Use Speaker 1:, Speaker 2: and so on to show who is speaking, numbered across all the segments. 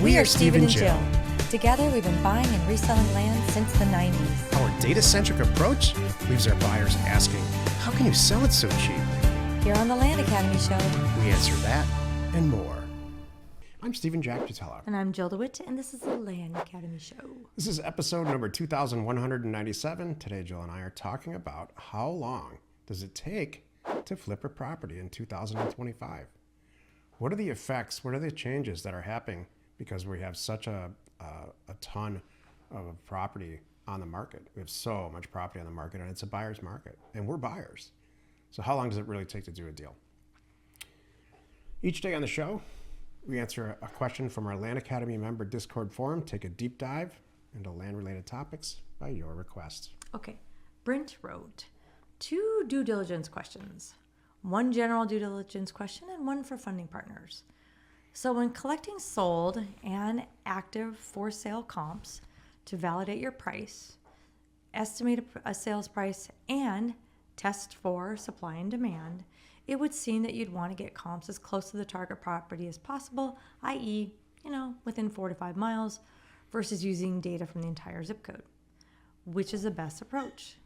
Speaker 1: We are Steve and Jill.
Speaker 2: Together, we've been buying and reselling land since the 90s.
Speaker 1: Our data-centric approach leaves our buyers asking, how can you sell it so cheap?
Speaker 2: Here on the Land Academy Show,
Speaker 1: We answer that and more. I'm Stephen Jack Patella.
Speaker 2: and I'm Jill DeWitt, and this is the Land Academy Show.
Speaker 1: This is episode number 2197. Today, Jill and I are talking about how long does it take to flip a property in 2025? What are the effects? What are the changes that are happening because we have such a ton of property on the market? We have so much property on the market, and it's a buyer's market, and we're buyers. So how long does it really take to do a deal? Each day on the show, we answer a question from our Land Academy member Discord forum, take a deep dive into land-related topics by your request.
Speaker 2: Okay, Brent wrote 2 due diligence questions, 1 general due diligence question, and 1 for funding partners. So when collecting sold and active for sale comps to validate your price, estimate a sales price, and test for supply and demand, it would seem that you'd want to get comps as close to the target property as possible, i.e., within 4 to 5 miles, versus using data from the entire zip code. Which is the best approach?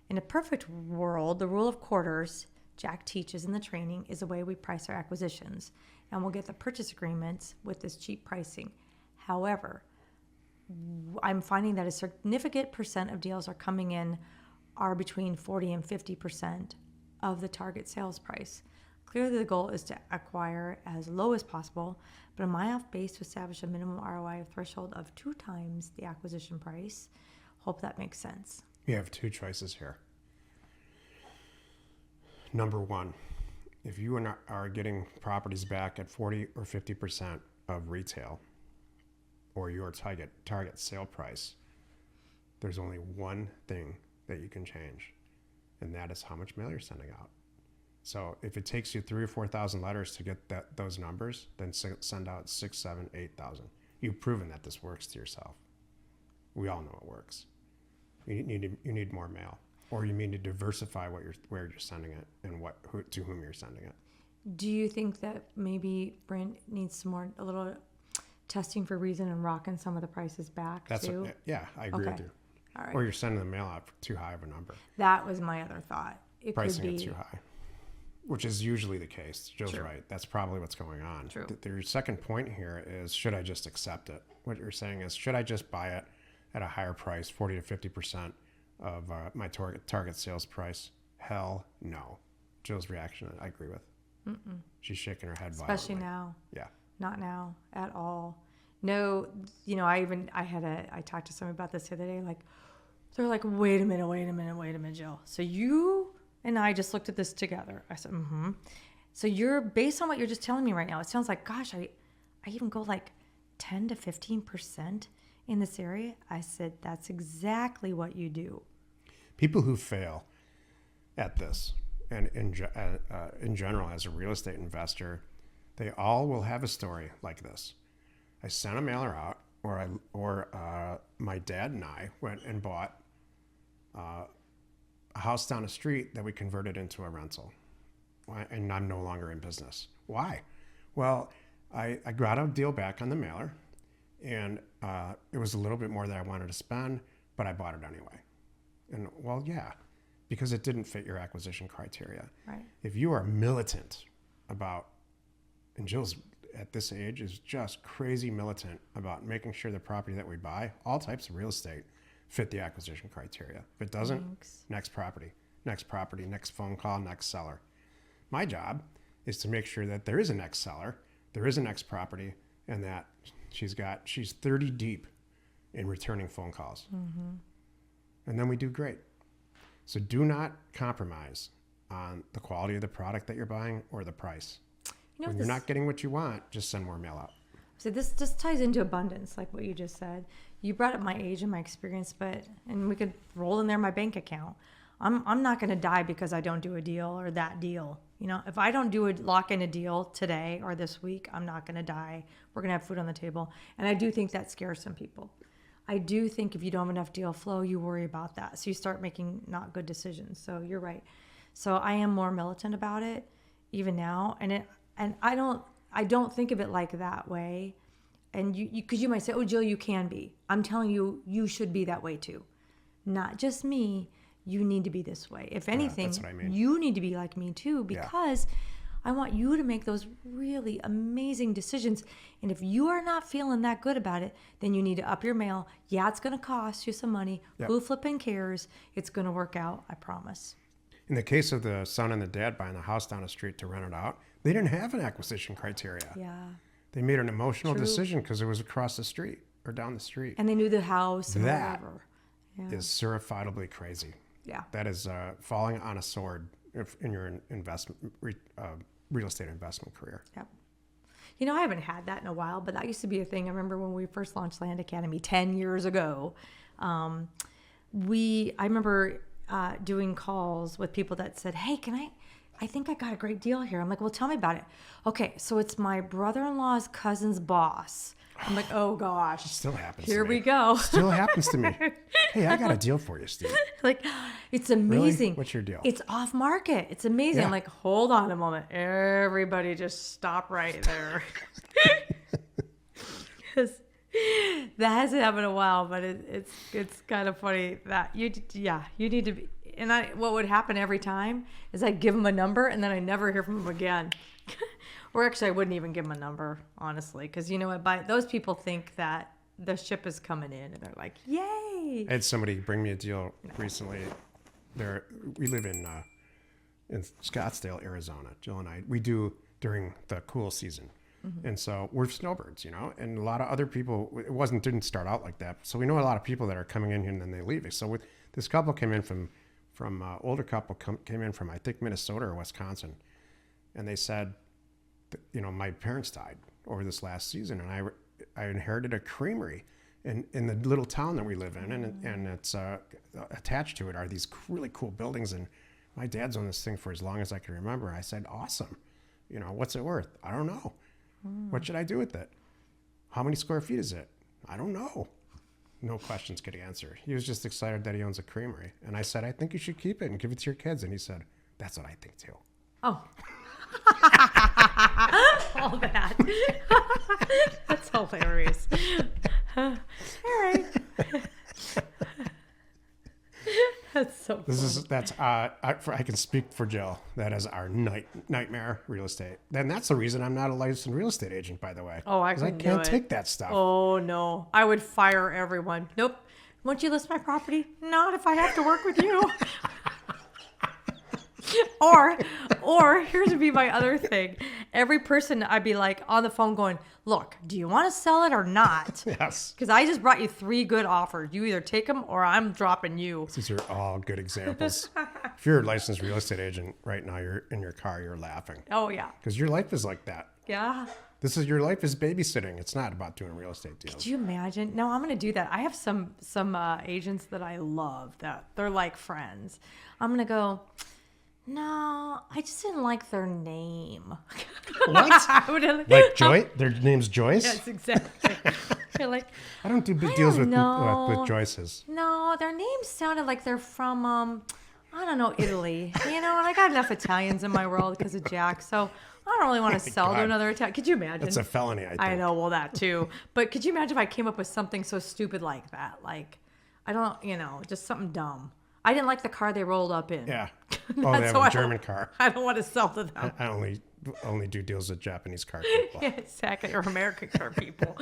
Speaker 2: In a perfect world, the rule of quarters Jack teaches in the training is the way we price our acquisitions, and we'll get the purchase agreements with this cheap pricing. However, I'm finding that a significant percent of deals are coming in are between 40 and 50% of the target sales price. Clearly, the goal is to acquire as low as possible, but am I off base to establish a minimum ROI threshold of 2 times the acquisition price? Hope that makes sense.
Speaker 1: We have 2 choices here. Number 1, if you are getting properties back at 40 or 50% of retail or your target sale price, there's only one thing that you can change, and that is how much mail you're sending out. So if it takes you 3,000 or 4,000 letters to get those numbers, then send out 6,000, 7,000, 8,000. You've proven that this works to yourself. We all know it works. You need more mail, or you need to diversify where you're sending it and to whom you're sending it.
Speaker 2: Do you think that maybe Brent needs a little testing for reason and rocking some of the prices back too?
Speaker 1: I agree with you.
Speaker 2: All right.
Speaker 1: Or you're sending the mail out for too high of a number.
Speaker 2: That was my other thought.
Speaker 1: Pricing it too high, which is usually the case. Jill's
Speaker 2: True.
Speaker 1: right. That's probably what's going on.
Speaker 2: True.
Speaker 1: Your second point here is, should I just accept it? What you're saying is, should I just buy it at a higher price, 40 to 50% of my target sales price? Hell no. Jill's reaction, I agree with.
Speaker 2: Mm-mm.
Speaker 1: She's shaking her head
Speaker 2: Especially
Speaker 1: violently.
Speaker 2: now.
Speaker 1: Yeah.
Speaker 2: Not now at all. No, I talked to somebody about this the other day. They're like, wait a minute, Jill. So you and I just looked at this together. I said, mm-hmm. So you're, based on what you're just telling me right now, it sounds like, gosh, I even go 10 to 15% in this area. I said, that's exactly what you do.
Speaker 1: People who fail at this, and in general as a real estate investor, they all will have a story like this. I sent a mailer out, or my dad and I went and bought a house down the street that we converted into a rental, and I'm no longer in business. Why? Well, I got a deal back on the mailer, and it was a little bit more than I wanted to spend, but I bought it anyway. And well, yeah, because it didn't fit your acquisition criteria.
Speaker 2: Right.
Speaker 1: If you are militant about, and Jill's at this age is just crazy militant about making sure the property that we buy, all types of real estate, fit the acquisition criteria. If it doesn't,
Speaker 2: Thanks.
Speaker 1: next property, next phone call, next seller. My job is to make sure that there is a next seller, there is a next property, and that she's 30 deep in returning phone calls. Mm-hmm. And then we do great. So do not compromise on the quality of the product that you're buying or the price. When you're not getting what you want, just send more mail out.
Speaker 2: So this just ties into abundance, like what you just said. You brought up my age and my experience, and we could roll in there my bank account. I'm not going to die because I don't do a deal or that deal. If I don't lock in a deal today or this week, I'm not going to die. We're going to have food on the table. And I do think that scares some people. I do think if you don't have enough deal flow, you worry about that. So you start making not good decisions. So you're right. So I am more militant about it even now. And I don't think of it like that way. And because you might say, oh, Jill, you can be. I'm telling you, you should be that way too. Not just me. You need to be this way. If anything,
Speaker 1: that's what I mean.
Speaker 2: you need to be like me too, because I want you to make those really amazing decisions. And if you are not feeling that good about it, then you need to up your mail. Yeah, it's going to cost you some money. Who flipping cares? It's going to work out. I promise.
Speaker 1: In the case of the son and the dad buying the house down the street to rent it out, they didn't have an acquisition criteria.
Speaker 2: Yeah.
Speaker 1: They made an emotional decision because it was across the street or down the street.
Speaker 2: And they knew the house and
Speaker 1: That
Speaker 2: whatever.
Speaker 1: is certifiably crazy.
Speaker 2: Yeah.
Speaker 1: That is falling on a sword in your real estate investment career.
Speaker 2: Yep. You know, I haven't had that in a while, but that used to be a thing. I remember when we first launched Land Academy 10 years ago. I remember doing calls with people that said, hey, I think I got a great deal here. I'm like, well, tell me about it. Okay, so it's my brother-in-law's cousin's boss. I'm like, oh gosh.
Speaker 1: Still happens
Speaker 2: Here
Speaker 1: to me.
Speaker 2: we go.
Speaker 1: Still happens to me. Hey, I got a deal for you, Steve.
Speaker 2: Like, it's amazing.
Speaker 1: Really? What's your deal?
Speaker 2: It's off market. It's amazing.
Speaker 1: Yeah.
Speaker 2: I'm like, hold on a moment. Everybody just stop right there. Because that hasn't happened in a while, but it's kind of funny that you need to be. And what would happen every time is I'd give them a number and then I never hear from them again. Or actually, I wouldn't even give them a number, honestly, because you know what? Those people think that the ship is coming in, and they're like, "Yay!"
Speaker 1: I had somebody bring me a deal recently. We live in Scottsdale, Arizona. Jill and I, we do during the cool season, and so we're snowbirds, you know. And a lot of other people, didn't start out like that. So we know a lot of people that are coming in here and then they leave. So this couple came in from older couple came in from I think Minnesota or Wisconsin, and they said, you know, my parents died over this last season, and I inherited a creamery in the little town that we live in, and it's attached to it are these really cool buildings, and my dad's owned this thing for as long as I can remember. I said, awesome. You know, what's it worth? I don't know. What should I do with it? How many square feet is it? I don't know. No questions could answer. He was just excited that he owns a creamery. And I said, I think you should keep it and give it to your kids. And he said, that's what I think too.
Speaker 2: Oh. All that. That's hilarious. All right. That's so funny.
Speaker 1: I can speak for Jill. That is our nightmare real estate. And that's the reason I'm not a licensed real estate agent, by the way.
Speaker 2: Oh, I
Speaker 1: 'Cause I
Speaker 2: couldn't
Speaker 1: can't
Speaker 2: do it.
Speaker 1: take that stuff.
Speaker 2: Oh, no. I would fire everyone. Nope. Won't you list my property? Not if I have to work with you. Or here's would be my other thing. Every person I'd be like on the phone going, look, do you want to sell it or not?
Speaker 1: Yes.
Speaker 2: Because I just brought you 3 good offers. You either take them or I'm dropping you.
Speaker 1: These are all good examples. If you're a licensed real estate agent right now, you're in your car, you're laughing.
Speaker 2: Oh, yeah.
Speaker 1: Because your life is like that.
Speaker 2: Yeah.
Speaker 1: Your life is babysitting. It's not about doing real estate deals.
Speaker 2: Could you imagine? No, I'm going to do that. I have some agents that I love that they're like friends. I'm going to go, no, I just didn't like their name.
Speaker 1: What? Like Joy? Their name's Joyce?
Speaker 2: Yes, exactly. You're like,
Speaker 1: I don't do big deals with
Speaker 2: know.
Speaker 1: Joyces.
Speaker 2: No, their names sounded like they're from, I don't know, Italy. You know, and I got enough Italians in my world because of Jack, so I don't really want to sell to another Italian. Could you imagine?
Speaker 1: That's a felony, I think.
Speaker 2: I know, well, that too. But could you imagine if I came up with something so stupid like that? Like, I don't, just something dumb. I didn't like the car they rolled up in.
Speaker 1: Yeah. Oh, they have a German car.
Speaker 2: I don't want to sell to them.
Speaker 1: I only do deals with Japanese car people.
Speaker 2: Yeah, exactly. Or American car people.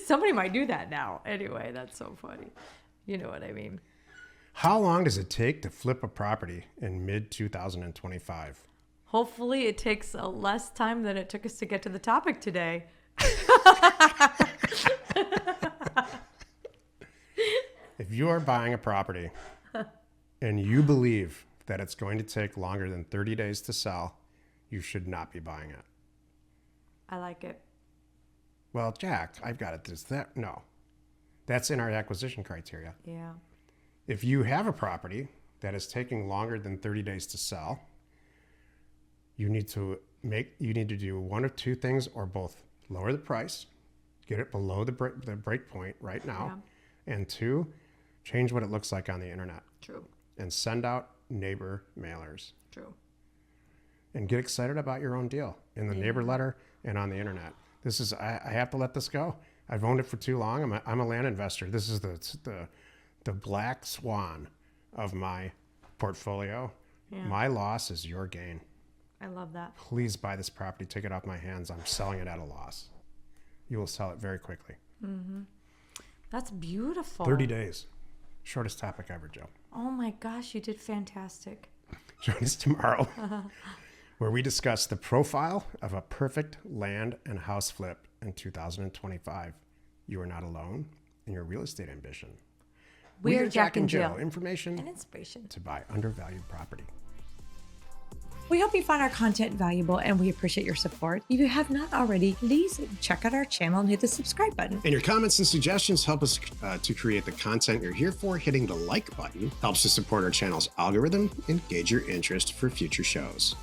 Speaker 2: Somebody might do that now. Anyway, that's so funny. You know what I mean.
Speaker 1: How long does it take to flip a property in mid-2025?
Speaker 2: Hopefully it takes less time than it took us to get to the topic today.
Speaker 1: If you are buying a property and you believe that it's going to take longer than 30 days to sell, you should not be buying it.
Speaker 2: I like it.
Speaker 1: Well, Jack, I've got it. No. That's in our acquisition criteria.
Speaker 2: Yeah.
Speaker 1: If you have a property that is taking longer than 30 days to sell, you need to do one of two things or both. Lower the price, get it below the break point right now, and 2, change what it looks like on the internet.
Speaker 2: True.
Speaker 1: And send out neighbor mailers.
Speaker 2: True.
Speaker 1: And get excited about your own deal in the neighbor letter and on the internet. This is, I have to let this go. I've owned it for too long. I'm a land investor. This is the black swan of my portfolio.
Speaker 2: Yeah.
Speaker 1: My loss is your gain.
Speaker 2: I love that.
Speaker 1: Please buy this property. Take it off my hands. I'm selling it at a loss. You will sell it very quickly.
Speaker 2: That's beautiful.
Speaker 1: 30 days. Shortest topic ever, Joe.
Speaker 2: Oh my gosh, you did fantastic.
Speaker 1: Join us tomorrow where we discuss the profile of a perfect land and house flip in 2025. You are not alone in your real estate ambition.
Speaker 2: We are Jack and Jill.
Speaker 1: Information
Speaker 2: And inspiration.
Speaker 1: to buy undervalued property.
Speaker 2: We hope you found our content valuable and we appreciate your support. If you have not already, please check out our channel and hit the subscribe button.
Speaker 1: And your comments and suggestions help us to create the content you're here for. Hitting the like button helps to support our channel's algorithm and gauge your interest for future shows.